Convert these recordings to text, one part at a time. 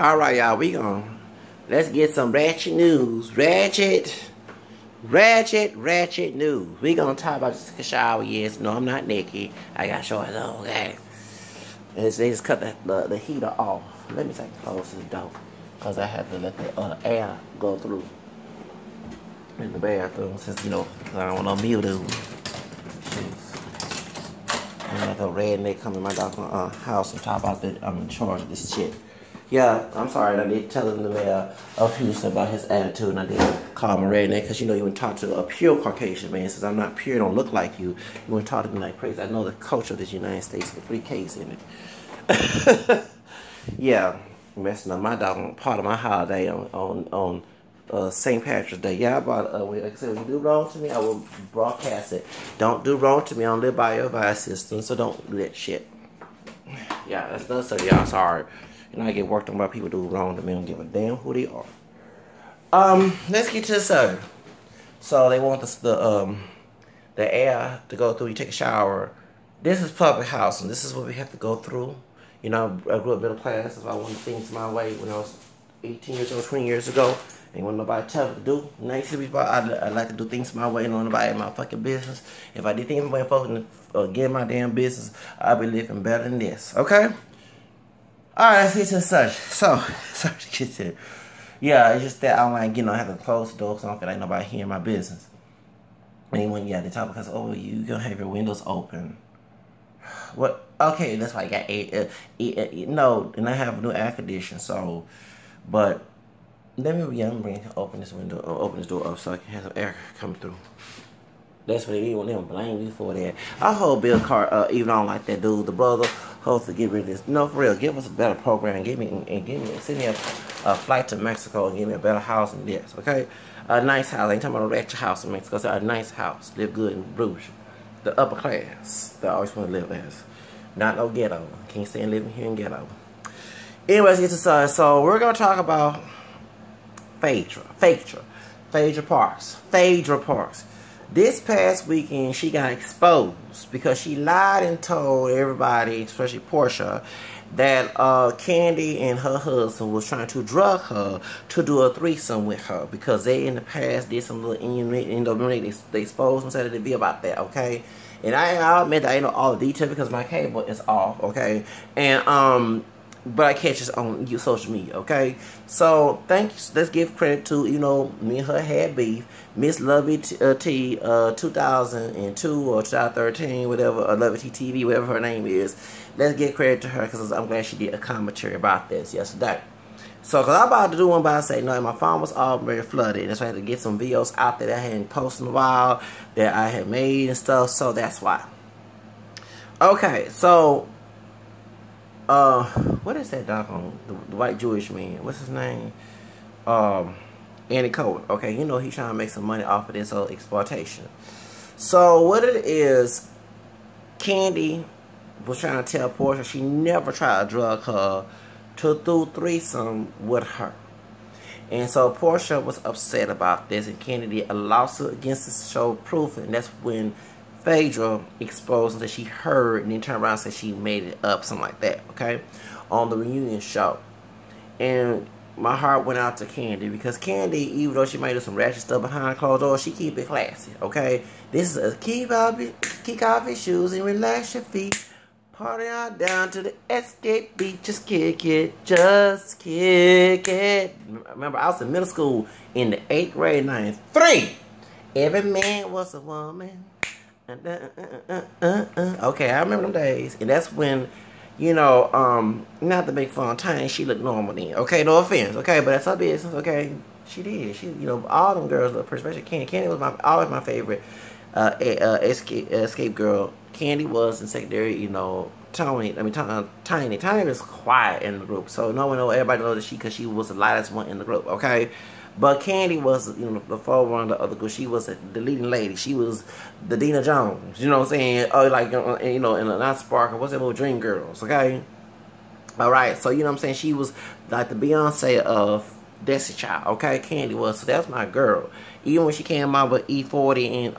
All right, y'all. Let's get some ratchet news. Ratchet news. We gonna talk about just a shower. Yes, no, I'm not naked. I got shorts on. Okay. They just cut the heater off. Let me close the door, cause I have to let the air go through in the bathroom, since I don't want no mildew. And like a redneck come in my house and talk about that I'm in charge of this shit. Yeah, I'm sorry. I did tell him the mayor of Houston about his attitude, and I did call him a redneck because you wouldn't talk to a pure Caucasian man. Since I'm not pure, don't look like you, you wouldn't talk to me like crazy. I know the culture of this United States, the free case in it. Yeah, messing up my dog part of my holiday on St. Patrick's Day. Yeah, like I said, when you do wrong to me, I will broadcast it. Don't do wrong to me. I don't live by your advice system, so don't do that shit. Yeah, that's not so. Y'all sorry. I get worked on by people do wrong to me. I don't give a damn who they are. Let's get to the subject. So they want the air to go through. You take a shower. This is public housing. This is what we have to go through. I grew up middle class. That's why I wanted things my way when I was 18 years old, 20 years ago. Ain't want nobody tell me to do. I like to do things my way. Don't nobody in my fucking business. If I did things my way, folks get in my damn business, I'd be living better than this. Okay. Alright, let's get to the subject. So, sorry to get to it. Yeah, it's just that I don't like, having to close the door because I don't feel like nobody hearing my business. And when you at the top, because, you gonna have your windows open. What? Okay, that's why I got no, and I have a new air conditioner, so, but, let me open this window, open this door up so I can have some air coming through. That's what they want them blame me for that. I hope Bill Carr, even on like that dude, the brother, hopes to get rid of this. No, for real, give us a better program. Send me a flight to Mexico and give me a better house than this, okay? A nice house. I ain't talking about a ratchet house in Mexico. It's a nice house. Live good in Bruges. The upper class that I always want to live as. Not no ghetto. Can't stand living here in ghetto. Anyways, get to side. So we're gonna talk about Phaedra Parks. This past weekend, she got exposed because she lied and told everybody, especially Portia, that Candy and her husband was trying to drug her to do a threesome with her because they in the past did some little they exposed and said it'd be about that, okay? And I admit that I know all the details because my cable is off, okay? And but I catch this on social media, okay? So, thanks. Let's give credit to, me and her had beef. Miss Lovey T, 2002 or 2013, whatever, or Lovey T TV, whatever her name is. Let's give credit to her because I'm glad she did a commentary about this yesterday. So, because I'm about to do one by saying, no, my phone was already flooded. That's why I had to get some videos out there that I hadn't posted in a while, that I had made and stuff, so that's why. Okay, so what is that dog on the white Jewish man? What's his name? Andy Cohen. Okay, he's trying to make some money off of this whole exploitation. So what it is, Candy was trying to tell Portia she never tried to drug her to do threesome with her. And so Portia was upset about this, and Candy did a lawsuit against this show proof, and that's when Phaedra exposed that she heard and then turned around and said she made it up, something like that, okay, on the reunion show. And my heart went out to Candy because Candy, even though she might do some ratchet stuff behind closed doors, she keep it classy, okay? This is a kick off your shoes and relax your feet. Party on down to the escape beat. Just kick it, just kick it. Remember, I was in middle school in the 8th grade, 93. Every man was a woman. Okay, I remember them days, and that's when, not to make fun, Tiny, she looked normal then. Okay, no offense. Okay, but that's her business. Okay, she did. She, all them girls look, especially Candy. Candy was always my favorite escape girl. Candy was in secondary. Tiny was quiet in the group, so everybody knows that because she was the lightest one in the group. Okay. But Candy was, the forerunner of the group. She was the leading lady. She was the Dina Jones. You know what I'm saying? Oh, like, in a not Sparkle. What's that movie? Dream Girls, okay? All right. So, you know what I'm saying? She was like the Beyonce of Destiny Child, okay? Candy was. So, that's my girl. Even when she came out with E40 and,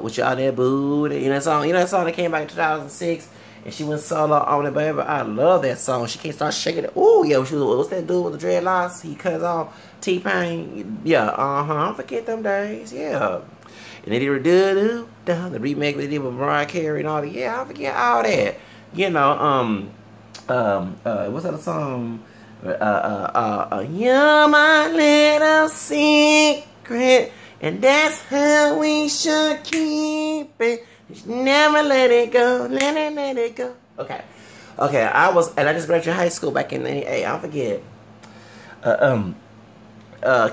with y'all that booty. That song that came back in 2006. And she went solo on it, baby. I love that song. She can't start shaking it. Ooh, yeah. She was, what's that dude with the dreadlocks? He cuts off T-Pain. Yeah, I forget them days. Yeah. And they did the remake they did with Mariah Carey and all that. Yeah, I forget all that. You know, what's that song? You're my little secret, and that's how we should keep it. Never let it go, let it go. Okay, I just graduated high school back in '98. I forget.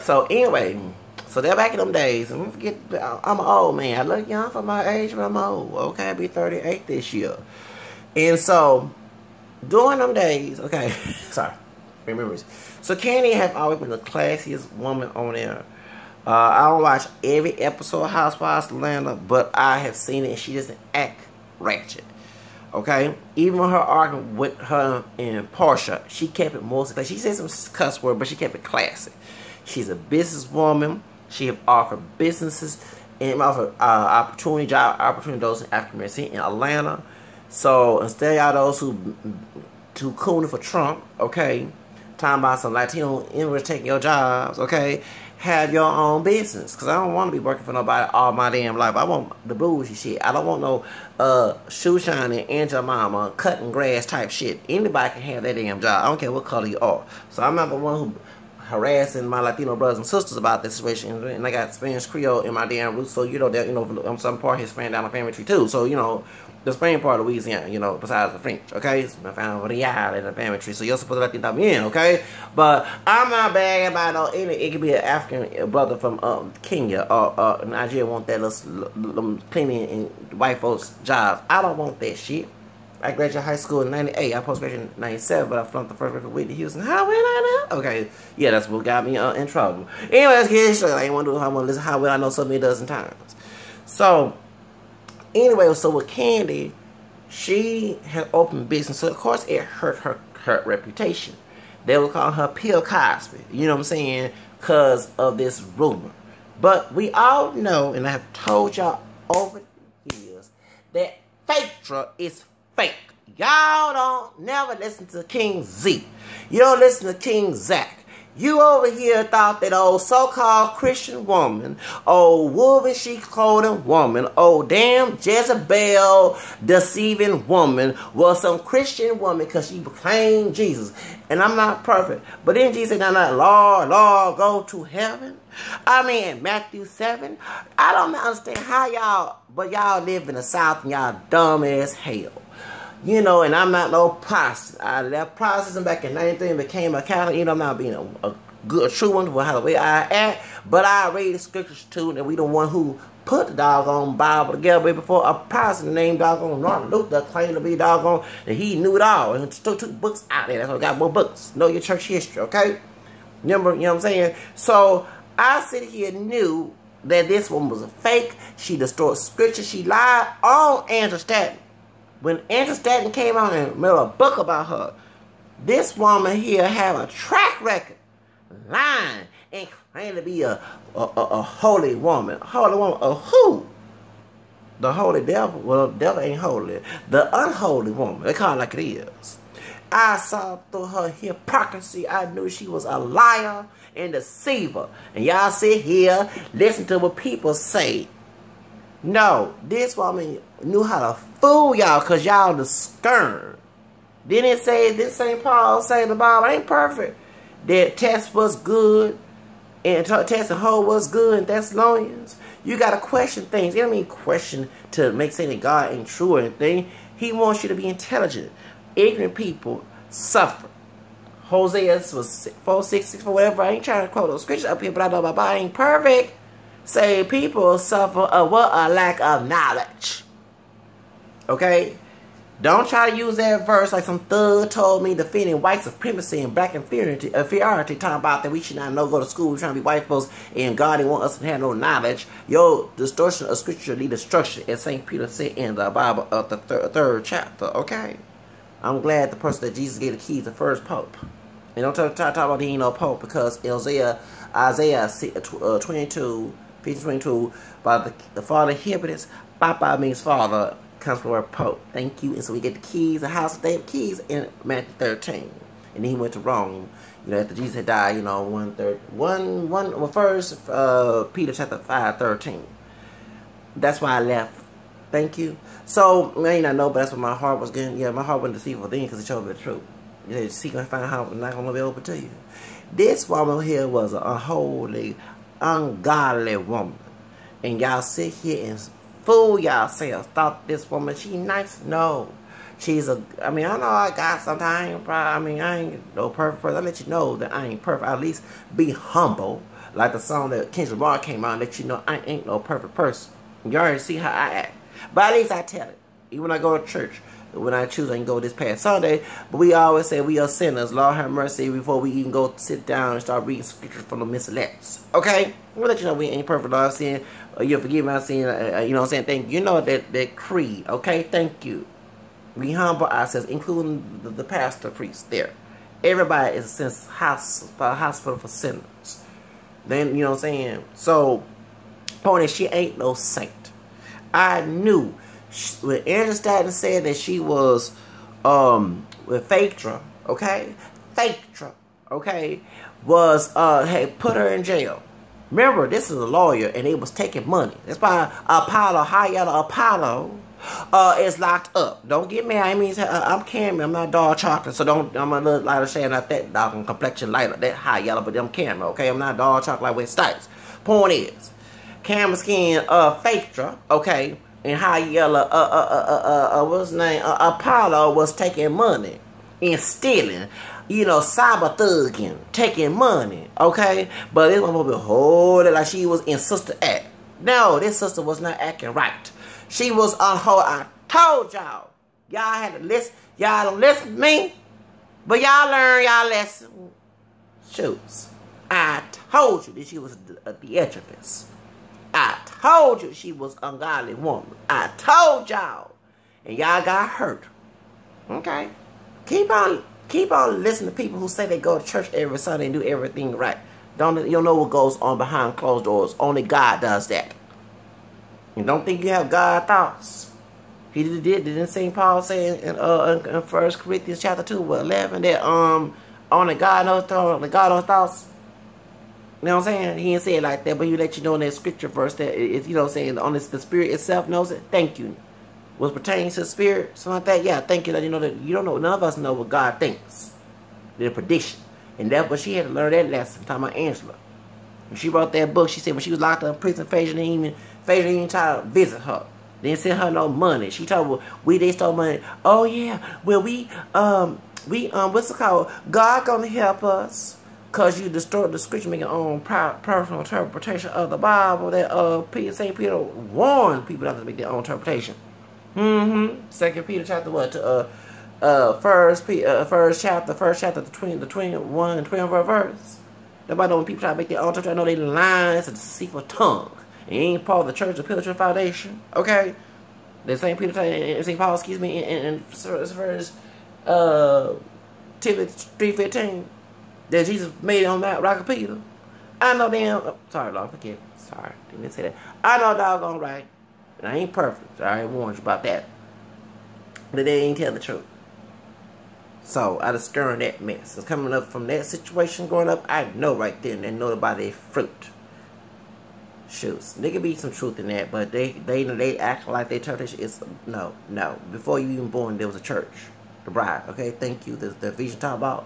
So anyway, so they're back in them days. And don't forget, I'm an old man. I look young for my age, but I'm old. Okay, I'll be 38 this year. And so during them days, okay, sorry, remember this. So Candy have always been the classiest woman on there. I don't watch every episode of Housewives of Atlanta, but I have seen it and she doesn't act ratchet. Okay? Even with her arguing with her and Portia, she kept it mostly classy. She said some cuss word, but she kept it classy. She's a businesswoman. She have offered businesses and offered job opportunity those in African American in Atlanta. So instead of y'all those who cooning for Trump, okay, talking about some Latino immigrants taking your jobs, okay, have your own business. Because I don't want to be working for nobody all my damn life. I want the bougie shit. I don't want no shoe shining, Angela Mama, cutting grass type shit. Anybody can have that damn job. I don't care what color you are. So I'm not the one who harassing my Latino brothers and sisters about this situation, and I got Spanish Creole in my damn roots, so you know that I'm some part Hispanic down the family tree too. So you know the Spain part of Louisiana, you know, besides the French, okay, it's my family in the family tree, so you're supposed to let them también, okay. But I'm not bad about no. It could be an African brother from Kenya or Nigeria want that little cleaning and white folks jobs. I don't want that shit. I graduated high school in '98. I post-graduated in '97, but I flunked the first record with Whitney Houston. How will I know? Okay, yeah, that's what got me in trouble. Anyway, let's get straight. I ain't want to do how much. Listen, how will I know so many dozen times? So, anyway, so with Candy, she had opened business, so of course it hurt her reputation. They would call her Bill Cosby. You know what I'm saying? Because of this rumor. But we all know, and I have told y'all over the years, that FAKEDRA is fake. Y'all don't never listen to King Z. You don't listen to King Zach. You over here thought that old so-called Christian woman, old wolf sheep clothing woman, old damn Jezebel deceiving woman was some Christian woman because she proclaimed Jesus. And I'm not perfect. But then Jesus said, now, Lord, go to heaven. I mean, in Matthew 7, I don't understand how y'all live in the South and y'all dumb as hell. You know, and I'm not no Protestant. I left Protestantism back in '93 and became a Catholic. You know, I'm not being a true one for how the way I act. But I read the scriptures too, and we the one who put the doggone Bible together before a Protestant named doggone Martin Luther claimed to be doggone that he knew it all and took books out there. That's why I got more books. Know your church history, okay? Remember, you know what I'm saying? So I sit here and knew that this one was a fake. She distorted scripture. She lied on Andrew Stanton. When Andrew Stanton came out and made a book about her, this woman here had a track record, lying, and claimed to be a holy woman. Holy woman of who? The holy devil. Well, the devil ain't holy. The unholy woman. They call it like it is. I saw through her hypocrisy. I knew she was a liar and deceiver. And y'all sit here, listen to what people say. No, this woman knew how to fool y'all because y'all the scorn. Didn't it say, didn't St. Paul say the Bible ain't perfect? That test was good and test and hold was good in Thessalonians. You got to question things. You don't mean question to make say that God ain't true or anything. He wants you to be intelligent. Ignorant people suffer. Hosea was 4:6, for whatever. I ain't trying to quote those scriptures up here, but I know my Bible ain't perfect. Say people suffer a lack of knowledge. Okay? Don't try to use that verse like some thug told me defending white supremacy and black inferiority, talking about that we should not go to school, we're trying to be white folks, and God didn't want us to have no knowledge. Your distortion of scripture lead destruction, as St. Peter said in the Bible of the third chapter. Okay? I'm glad the person that Jesus gave the keys to the first pope. And don't talk about he ain't no pope, because Isaiah 22, 15:22, by the father hypocrites. Papa means father, comes from where Pope. Thank you. And so we get the keys, the house of David keys in Matthew 13. And then he went to Rome, you know, after Jesus had died, you know, first Peter chapter 5:13. That's why I left. Thank you. So, I may not know, but that's what my heart was getting. Yeah, my heart wasn't deceitful then because it showed me the truth. You know, seek and find out, I'm not going to be open to you. This woman here was an unholy, ungodly woman. And y'all sit here and fool yourselves. Thought this woman, she nice? No. She's a, I mean, I know I got sometimes, I ain't no perfect person. I let you know that I ain't perfect. At least be humble. Like the song that Kendrick Lamar came out, let you know I ain't no perfect person. You already see how I act. But at least I tell it. Even when I go to church. When I choose, I can go this past Sunday. But we always say we are sinners. Lord have mercy before we even go sit down and start reading scriptures from the missilettes. Okay? We'll let you know we ain't perfect. Lord, sin. You'll forgive my sin. You know what I'm saying? Thank you. You know that creed. Okay? Thank you. We humble ourselves, including the pastor, priest there. Everybody is a hospital for sinners. Then, you know what I'm saying? So, point is, she ain't no saint. I knew when Angela Staton said that she was with Phaedra, okay? Phaedra, okay, was had put her in jail. Remember, this is a lawyer and they was taking money. That's why Apollo, high yellow Apollo, is locked up. Don't get mad. I mean, I'm Cameron. I'm not dark chocolate, so don't. I'm a little lighter shade, not that dark and complexion lighter, that high yellow, but I'm Cameron. Okay, I'm not dark chocolate with stripes. Point is, Cameron skin, Phaedra, okay, and high yellow, what's his name? Apollo was taking money and stealing. You know, cyber thugging, taking money, okay? But this one will be holding like she was in sister act. No, this sister was not acting right. She was on hold. I told y'all. Y'all had to listen. Y'all don't listen to me. But y'all learn y'all lesson. Shoots. I told you that she was a theatricist. I told you she was an ungodly woman. I told y'all. And y'all got hurt. Okay? Keep on listening to people who say they go to church every Sunday and do everything right. You don't know what goes on behind closed doors. Only God does that. And don't think you have God thoughts. He didn't St. Paul say in 1 Corinthians chapter 2:11 that only God knows thoughts. You know what I'm saying? He didn't say it like that, but he let you know in that scripture verse that it's, you know what I'm saying, only the spirit itself knows it. Thank you. What pertains to the spirit, something like that. Yeah, thank you that you know that you don't know. None of us know what God thinks. The prediction. And that's what she had to learn that lesson. Talking about Angela. When she wrote that book, she said when she was locked up in prison, Phaedra didn't even try to visit her. They didn't send her no money. She told her, they stole money. Oh yeah, well what's it called? God gonna help us. Cause you distorted the scripture, make your own personal interpretation of the Bible. That St. Peter warned people not to make their own interpretation. 2 Peter chapter what? First chapter, the 21 and 12 verse. Nobody know when people try to make their own church. I know they lies and deceitful tongue. And you ain't part of the church, the Pillar Foundation. Okay? The St. Paul, excuse me, in verse Timothy 3:15, that Jesus made on that rock of Peter. I know damn. Sorry, Lord, forgive me. Sorry, didn't say that. I know doggone right. And I ain't perfect. I already warned you about that. But they ain't tell the truth. So I just stirring that mess. It's coming up from that situation growing up. I know right then they know about their fruit. Shoots. There could be some truth in that, but they act like their church is no. Before you even born, there was a church. The bride. Okay, thank you. The vision talk about.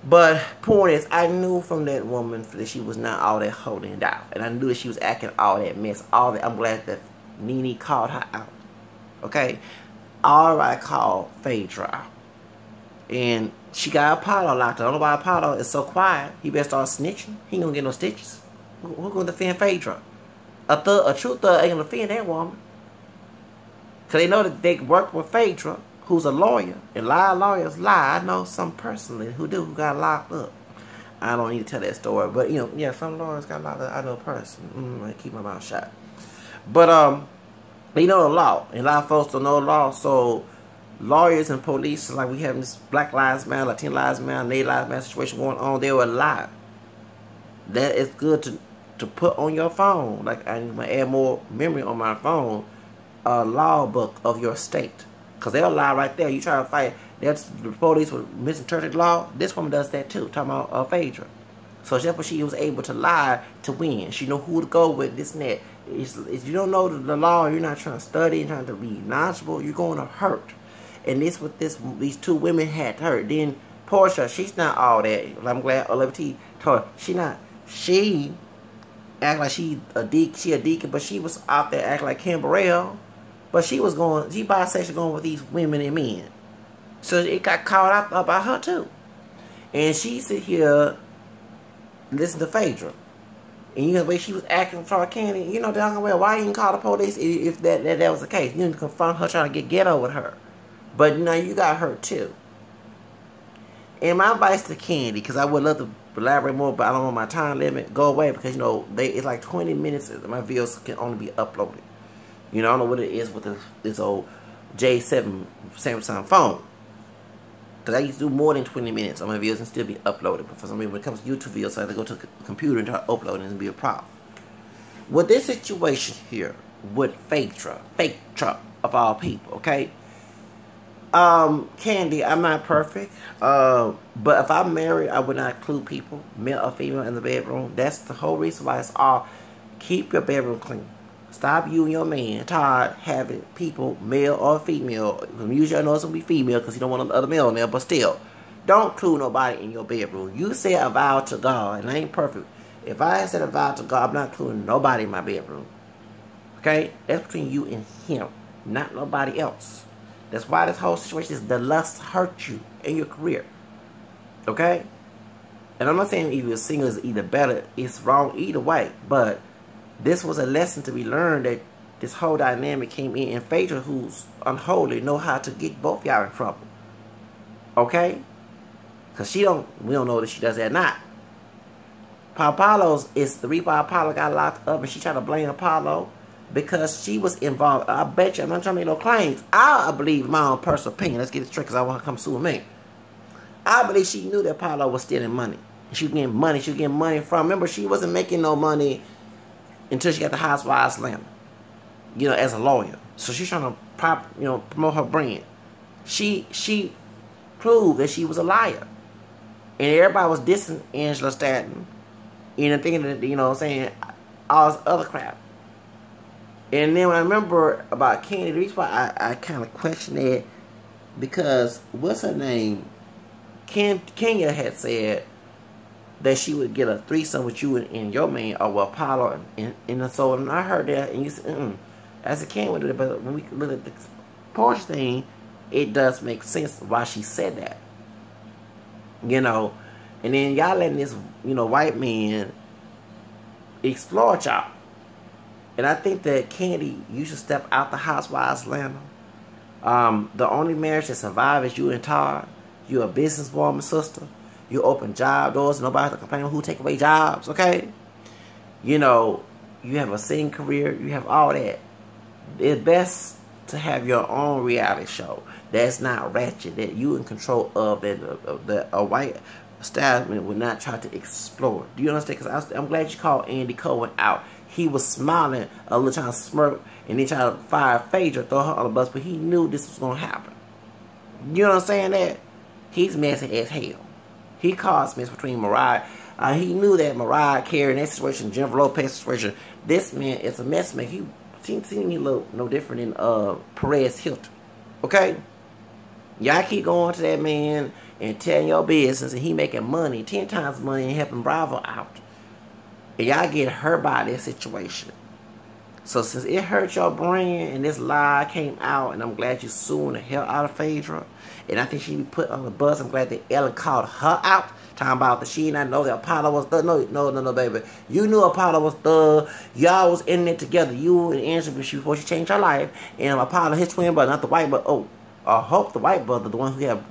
But point is, I knew from that woman that she was not all that holding down, and I knew that she was acting all that mess. All that. I'm glad that Nene called her out. Okay, all right, called Phaedra out. And she got Apollo locked up. I don't know why Apollo is so quiet. He better start snitching. He ain't gonna get no stitches. Who's gonna defend Phaedra? A true thug ain't gonna defend that woman. Cause they know that they work with Phaedra, who's a lawyer. And lawyers lie. I know some personally who got locked up. I don't need to tell that story. But you know, yeah, some lawyers got locked up. I know a person. I keep my mouth shut. But they know the law. And a lot of folks don't know the law, so lawyers and police, like we have this Black Lives Matter, Latino Lives Matter, Native Lives Matter situation going on, they will lie. That is good to put on your phone. Like, I need to add more memory on my phone. law book of your state. Because they'll lie right there. You try to fight. That's the police with misinterpreted law. This woman does that too. Talking about Phaedra. So that's what she was able to lie to win. She know who to go with, this and that. If you don't know the law, you're not trying to study and trying to be knowledgeable, you're going to hurt. And this what these two women had to hurt. Then Portia, she's not all that. I'm glad Olivia told her she act like she a deacon, but she was out there acting like Kim Burrell. But she bisexual going with these women and men. So it got called out about her too. And she sit here listen to Phaedra. And you know the way she was acting for Candy, you know down well, why you didn't call the police if that was the case? You didn't confront her trying to get ghetto with her. But now you got hurt too. And my advice to Candy, because I would love to elaborate more, but I don't want my time limit go away because you know it's like 20 minutes. My videos can only be uploaded. You know I don't know what it is with this old J7 Samsung phone. Because I used to do more than 20 minutes on my videos and still be uploaded. But for some reason, when it comes to YouTube videos, I have to go to the computer and try to upload it and be a problem. With this situation here, with Phaedra of all people, okay? Candy, I'm not perfect. But if I'm married, I would not include people, male or female, in the bedroom. That's the whole reason why it's all keep your bedroom clean. Stop you and your man, Todd, having people, male or female. Usually I know it's going to be female because you don't want another male in there, but still, don't include nobody in your bedroom. You said a vow to God, and I ain't perfect. If I said a vow to God, I'm not including nobody in my bedroom. Okay? That's between you and him, not nobody else. That's why this whole situation is the lust hurt you in your career. Okay? And I'm not saying if you're single is either better, it's wrong either way, but this was a lesson to be learned that this whole dynamic came in, and Phaedra, who's unholy, know how to get both y'all in trouble. Okay? Because we don't know that she does that or not. Apollo's is the reason why Apollo got locked up, and she tried to blame Apollo because she was involved. I bet you, I'm not trying to make no claims. I believe my own personal opinion. Let's get it straight because I want her to come sue me. I believe she knew that Apollo was stealing money. She was getting money. She was getting money from, remember, she wasn't making no money until she got the Housewives Atlanta, you know, as a lawyer. So she's trying to promote her brand. She proved that she was a liar. And everybody was dissing Angela Stanton, and thinking that, you know what I'm saying, all this other crap. And then when I remember about Candy, the reason why I kind of questioned it, because, what's her name? Kenya had said that she would get a threesome with you and your man, or with Apollo, and so when I heard that, and you said, as a King with it, but when we look at the Porsche thing, it does make sense why she said that. You know, and then y'all letting this, you know, white man exploit y'all. And I think that Candy, you should step out the Housewives Atlanta. The only marriage that survives is you and Todd. You're a businesswoman, sister. You open job doors. Nobody has to complain who take away jobs, okay? You know, you have a singing career. You have all that. It's best to have your own reality show that's not ratchet, that you in control of, that a white establishment would not try to explore. Do you understand? Because I'm glad you called Andy Cohen out. He was smiling a little, trying to smirk, and then trying to fire Phaedra, throw her on the bus, but he knew this was going to happen. You know what I'm saying? That he's messy as hell. He caused mess between Mariah. He knew that Mariah Carey in that situation, Jennifer Lopez situation, this man is a mess maker. He seems to me look no different than Perez Hilton. Okay? Y'all keep going to that man and telling your business, and he making money, 10 times money, and helping Bravo out. And y'all get hurt by this situation. So since it hurt your brain and this lie came out, and I'm glad you suing the hell out of Phaedra, and I think she be put on the bus. I'm glad that Ellen called her out, talking about that she did not know that Apollo was thug. No, baby. You knew Apollo was thug. Y'all was in it together. You and Angela before she changed her life. And Apollo, his twin brother, not the white brother. Oh, I hope the white brother, the one who had,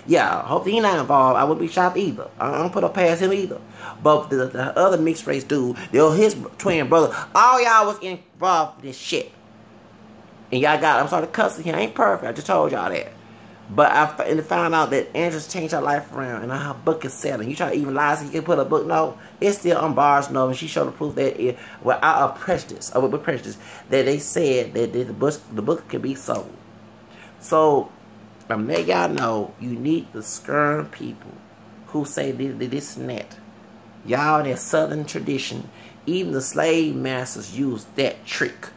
yeah, I hope he not involved. I wouldn't be shocked either. I don't put up past him either. But the other mixed race dude, his twin brother, all y'all was involved in this shit. And y'all got, I'm sorry to cuss here, I ain't perfect, I just told y'all that. But I found out that Andrews changed her life around, and her book is selling. You try to even lie so you can put a book? No, it's still unbarred. No, and she showed the proof that without a prejudice, with prejudice, that they said that the book can be sold. So I'm letting y'all know you need to skirm people who say this and that. Y'all, that Southern tradition, even the slave masters used that trick.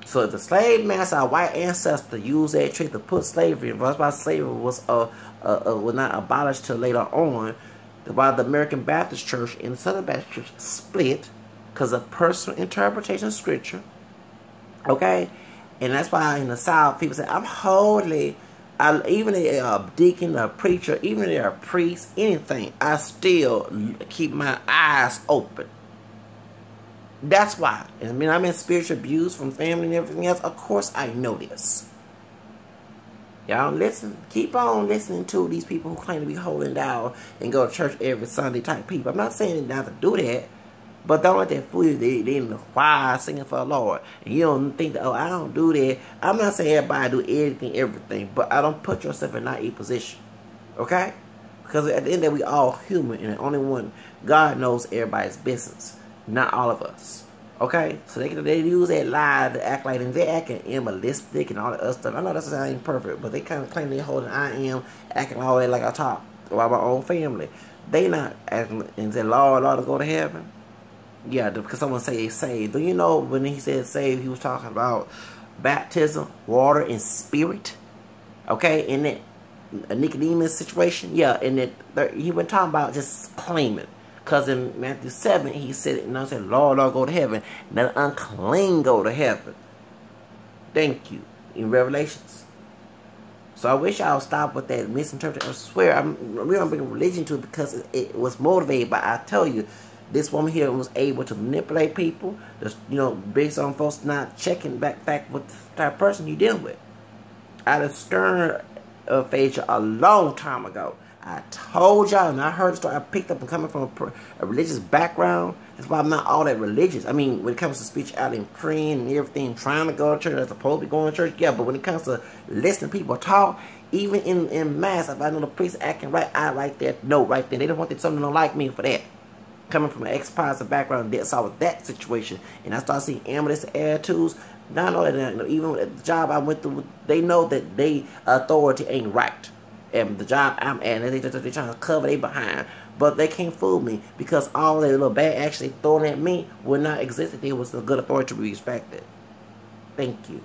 So if the slave master, our white ancestor, used that trick to put slavery, that's why slavery was not abolished till later on, while the American Baptist Church and the Southern Baptist Church split because of personal interpretation of Scripture. Okay? And that's why in the South, people say, I'm holy. Even if they're a deacon, a preacher, even if they're a priest, anything, I still keep my eyes open. That's why. I mean, I'm in spiritual abuse from family and everything else. Of course, I know this. Y'all listen. Keep on listening to these people who claim to be holding down and go to church every Sunday type people. I'm not saying not to do that, but don't let that fool you. They in the choir singing for the Lord. And you don't think that, oh, I don't do that. I'm not saying everybody do everything, but I don't put yourself in that position. Okay? Because at the end of the day, we all human, and the only one, God knows everybody's business. Not all of us. Okay? So they use that lie to act like they're acting animalistic and all that other stuff. I know that's not even perfect, but they kind of claim they're holding I am, acting all that like I talk about my own family. They not acting and say, Lord, to go to heaven. Yeah, because someone say they saved. Do you know when he said saved, he was talking about baptism, water, and spirit? Okay? In that Nicodemus situation? Yeah, and that he was talking about just claiming. Because in Matthew 7, he said it, and I said, Lord, go to heaven. Let the unclean go to heaven. Thank you. In Revelations. So I wish y'all stop with that misinterpretation. I swear, we don't bring religion to it because it was motivated by, I tell you, this woman here was able to manipulate people, just, based on folks not checking back what type of person you're dealing with. I'd have skirmed Phaedra a long time ago. I told y'all, and I heard the story. I picked up and coming from a religious background. That's why I'm not all that religious. I mean, when it comes to spirituality and praying and everything, trying to go to church, as opposed to be going to church, yeah. But when it comes to listening to people talk, even in mass, if I know the priest acting right, I right there, no, right there. They don't want something to like me for that. Coming from an ex-positive background, that saw with that situation, and I started seeing ambulance attitudes. Not only that, even at the job I went through, they know that they authority ain't right. And the job I'm at, they're trying to cover their behind. But they can't fool me because all that little bad action they throwing at me would not exist if there was a good authority to be respected. Thank you.